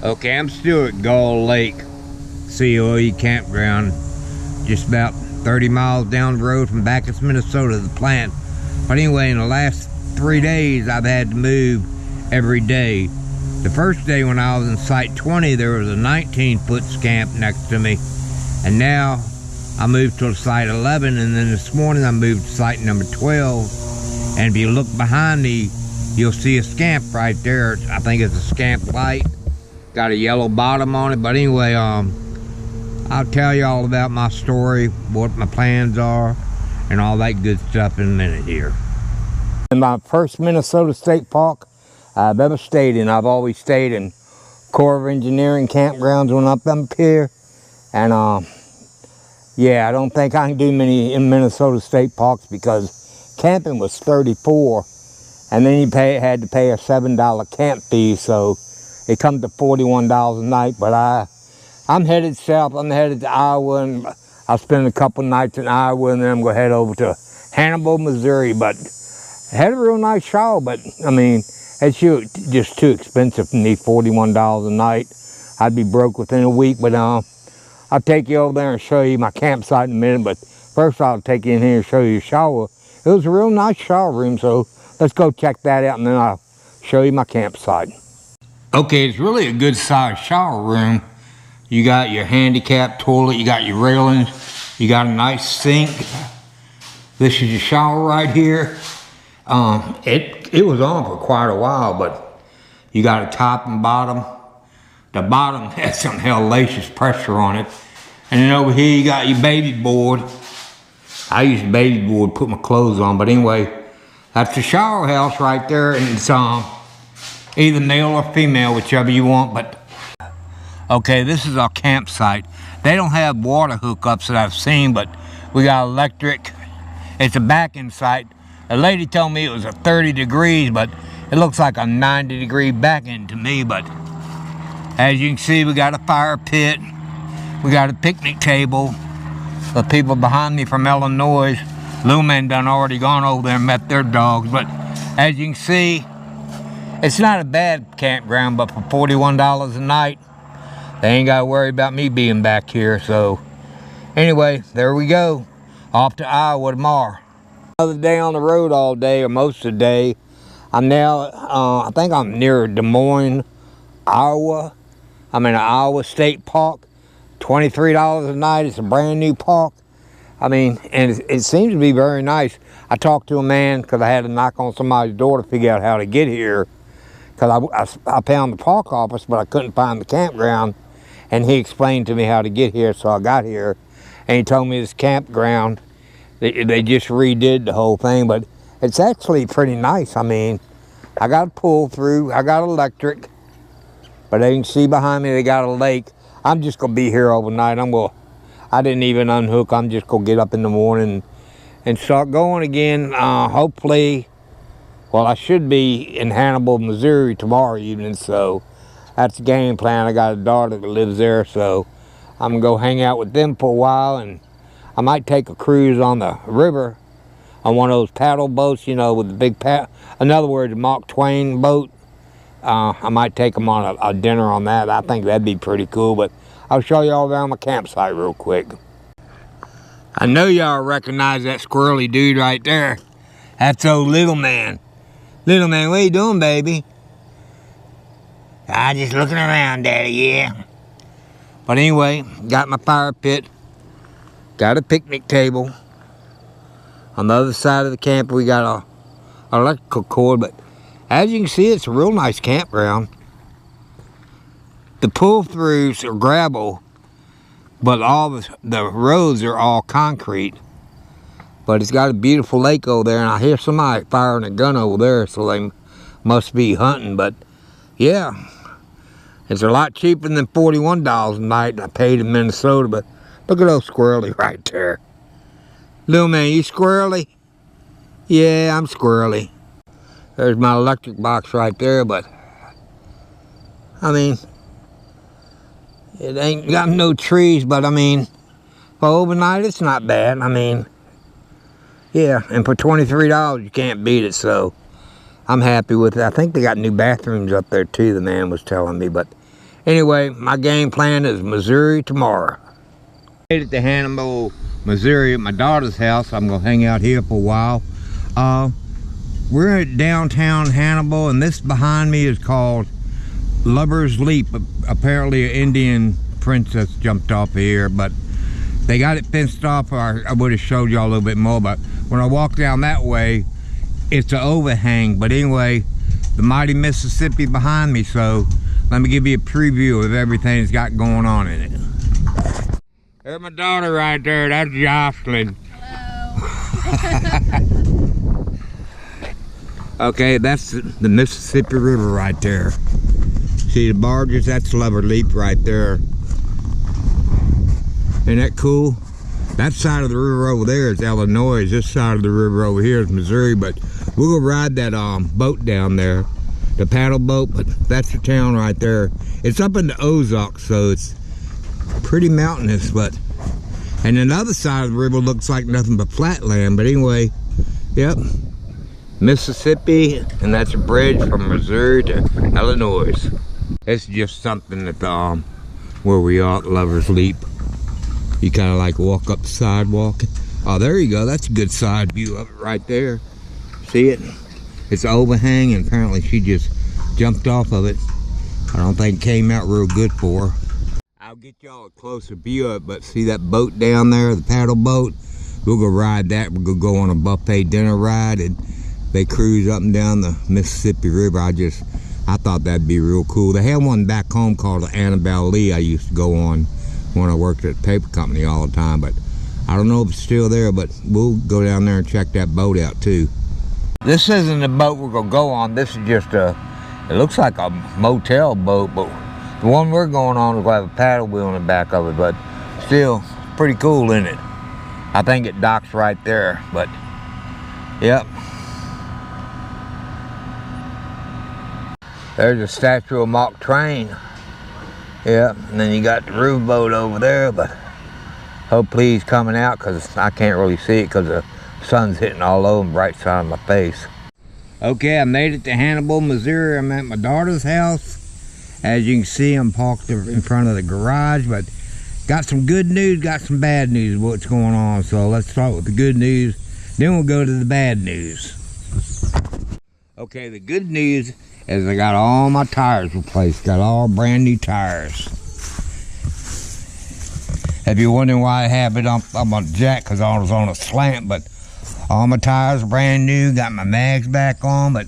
Okay, I'm still at Gull Lake COE campground, just about 30 miles down the road from Backus, Minnesota, the plant. But anyway, in the last 3 days, I've had to move every day. The first day when I was in Site 20, there was a 19-foot scamp next to me. And now I moved to Site 11, and then this morning I moved to Site number 12. And if you look behind me, you'll see a scamp right there. I think it's a scamp light. Got a yellow bottom on it. But anyway, I'll tell you all about my story, what my plans are, and all that good stuff in a minute here. In my first Minnesota state park I've ever stayed in. I've always stayed in Corps of Engineering campgrounds when I'm up here. And yeah, I don't think I can do many in Minnesota state parks because camping was $34, and then you had to pay a $7 camp fee, so it comes to $41 a night. But I'm headed south. I'm headed to Iowa, and I'll spend a couple nights in Iowa, and then I'm going to head over to Hannibal, Missouri. But I had a real nice shower, but I mean, it's just too expensive for me, $41 a night. I'd be broke within a week. But I'll take you over there and show you my campsite in a minute. But first I'll take you in here and show you a shower. It was a real nice shower room, so let's go check that out, and then I'll show you my campsite. Okay, it's really a good sized shower room. You got your handicap toilet, you got your railings, you got a nice sink. This is your shower right here. It was on for quite a while, but you got a top and bottom. The bottom has some hellacious pressure on it. And then over here you got your baby board. I use baby board to put my clothes on, but anyway, that's the shower house right there, and it's either male or female, whichever you want. But okay, this is our campsite. They don't have water hookups that I've seen, but we got electric. It's a back-in site. A lady told me it was 30 degrees, but it looks like a 90-degree back-in to me. But as you can see, we got a fire pit. We got a picnic table. The people behind me from Illinois, Lou Man done already gone over there and met their dogs. But as you can see, it's not a bad campground, but for $41 a night, they ain't got to worry about me being back here. So anyway, there we go. Off to Iowa tomorrow. Another day on the road all day, or most of the day. I'm now, I think I'm near Des Moines, Iowa. I'm in an Iowa State Park. $23 a night. It's a brand new park. I mean, and it seems to be very nice. I talked to a man because I had to knock on somebody's door to figure out how to get here. Because I found the park office, but I couldn't find the campground. And he explained to me how to get here, so I got here. And he told me this campground, they just redid the whole thing, but it's actually pretty nice. I mean, I got a pull through, I got electric, but as you can see behind me, they got a lake. I'm just gonna be here overnight. I didn't even unhook. I'm just gonna get up in the morning and start going again. Hopefully, well, I should be in Hannibal, Missouri tomorrow evening, so that's the game plan. I got a daughter that lives there, so I'm gonna go hang out with them for a while, and I might take a cruise on the river on one of those paddle boats, you know, with the big in other words, a Mark Twain boat. I might take them on a dinner on that. I think that'd be pretty cool, but I'll show you all around my campsite real quick. I know y'all recognize that squirrely dude right there. That's old Little Man. Little Man, what you doing, baby? I just looking around, Daddy, yeah. But anyway, got my fire pit. Got a picnic table. On the other side of the camp, we got a electrical cord, but as you can see, it's a real nice campground. The pull-throughs are gravel, but all the roads are all concrete. But it's got a beautiful lake over there, and I hear somebody firing a gun over there, so they must be hunting. But yeah, it's a lot cheaper than $41 a night I paid in Minnesota. But look at those squirrely right there. Little man, you squirrely? Yeah, I'm squirrely. There's my electric box right there, but I mean, it ain't got no trees, but I mean, for overnight, it's not bad. I mean, yeah, and for $23, you can't beat it, so I'm happy with it. I think they got new bathrooms up there too, the man was telling me, but Anyway, my game plan is Missouri tomorrow. Made it to Hannibal, Missouri at my daughter's house. I'm gonna hang out here for a while. We're at downtown Hannibal, and this behind me is called Lover's Leap. Apparently an Indian princess jumped off here, but they got it fenced off, or I would have showed y'all a little bit more. But when I walk down that way, it's an overhang. But anyway, the mighty Mississippi behind me, so let me give you a preview of everything it's got going on in it. There's my daughter right there, that's Jocelyn. Hello. Okay, that's the Mississippi River right there. See the barges? That's Lover's Leap right there. Isn't that cool? That side of the river over there is Illinois. This side of the river over here is Missouri, but we'll go ride that boat down there, the paddle boat. But that's the town right there. It's up in the Ozarks, so it's pretty mountainous. But and then the other side of the river looks like nothing but flat land. But anyway, yep, Mississippi, and that's a bridge from Missouri to Illinois. It's just something that where we are at Lover's Leap. You kind of like walk up the sidewalk. Oh, there you go. That's a good side view of it right there. See it? It's an overhang, and apparently she just jumped off of it. I don't think it came out real good for her. I'll get y'all a closer view of it, but see that boat down there, the paddle boat? We'll go ride that. We're going to go on a buffet dinner ride, and they cruise up and down the Mississippi River. I thought that'd be real cool. They had one back home called the Hannibal I used to go on when I worked at the paper company all the time, but I don't know if it's still there, but we'll go down there and check that boat out too. This isn't the boat we're gonna go on. This is just it looks like a motel boat, but the one we're going on is gonna have a paddle wheel in the back of it, but still pretty cool, isn't it? I think it docks right there, but yep. There's a statue of Mark Twain. Yeah, and then you got the roof boat over there, but hopefully he's coming out, because I can't really see it because the sun's hitting all over the bright side of my face. Okay, I made it to Hannibal, Missouri. I'm at my daughter's house. As you can see, I'm parked in front of the garage, but got some good news, got some bad news of what's going on. So let's start with the good news, then we'll go to the bad news. Okay, the good news is I got all my tires replaced. Got all brand new tires. If you're wondering why I have it up on jack, because I was on a slant, but all my tires are brand new. Got my mags back on. But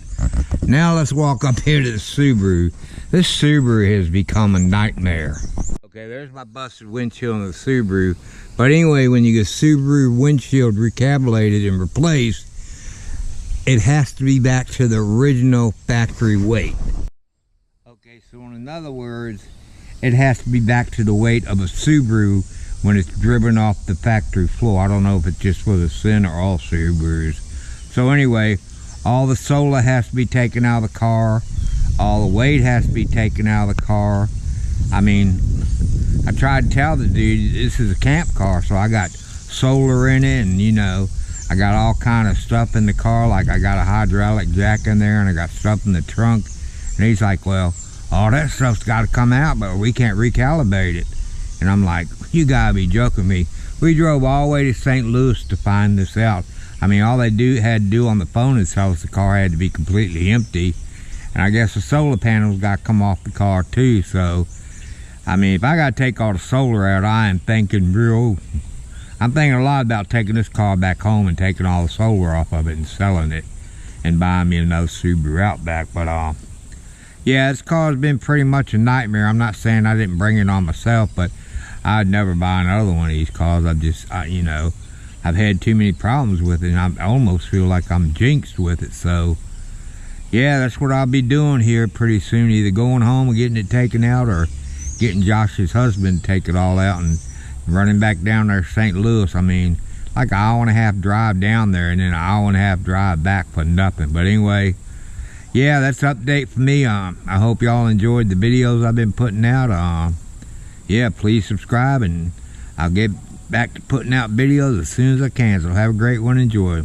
now let's walk up here to the Subaru. This Subaru has become a nightmare. Okay, there's my busted windshield on the Subaru. But anyway, when you get Subaru windshield recalibrated and replaced, it has to be back to the original factory weight. Okay, so in other words, it has to be back to the weight of a Subaru when it's driven off the factory floor. I don't know if it's just for the Sin or all Subarus. So anyway, all the solar has to be taken out of the car. All the weight has to be taken out of the car. I mean, I tried to tell the dude, this is a camp car, so I got solar in it, and you know, I got all kind of stuff in the car, like I got a hydraulic jack in there, and I got stuff in the trunk. And he's like, well, all that stuff's got to come out, but we can't recalibrate it. And I'm like, you gotta be joking me. We drove all the way to St. Louis to find this out. I mean, all they had to do on the phone is tell us the car had to be completely empty. And I guess the solar panels got to come off the car too. So, I mean, if I got to take all the solar out, I'm thinking a lot about taking this car back home and taking all the solar off of it and selling it and buying me another Subaru Outback. But yeah, this car's been pretty much a nightmare. I'm not saying I didn't bring it on myself, but I'd never buy another one of these cars. You know, I've had too many problems with it, and I almost feel like I'm jinxed with it. So yeah, that's what I'll be doing here pretty soon, either going home and getting it taken out, or getting Josh's husband to take it all out and running back down there to St. Louis. I mean, like an hour and a half drive down there, and then an hour and a half drive back for nothing. But anyway, yeah, that's the update for me. I hope y'all enjoyed the videos I've been putting out. Yeah, please subscribe, and I'll get back to putting out videos as soon as I can. So have a great one. Enjoy.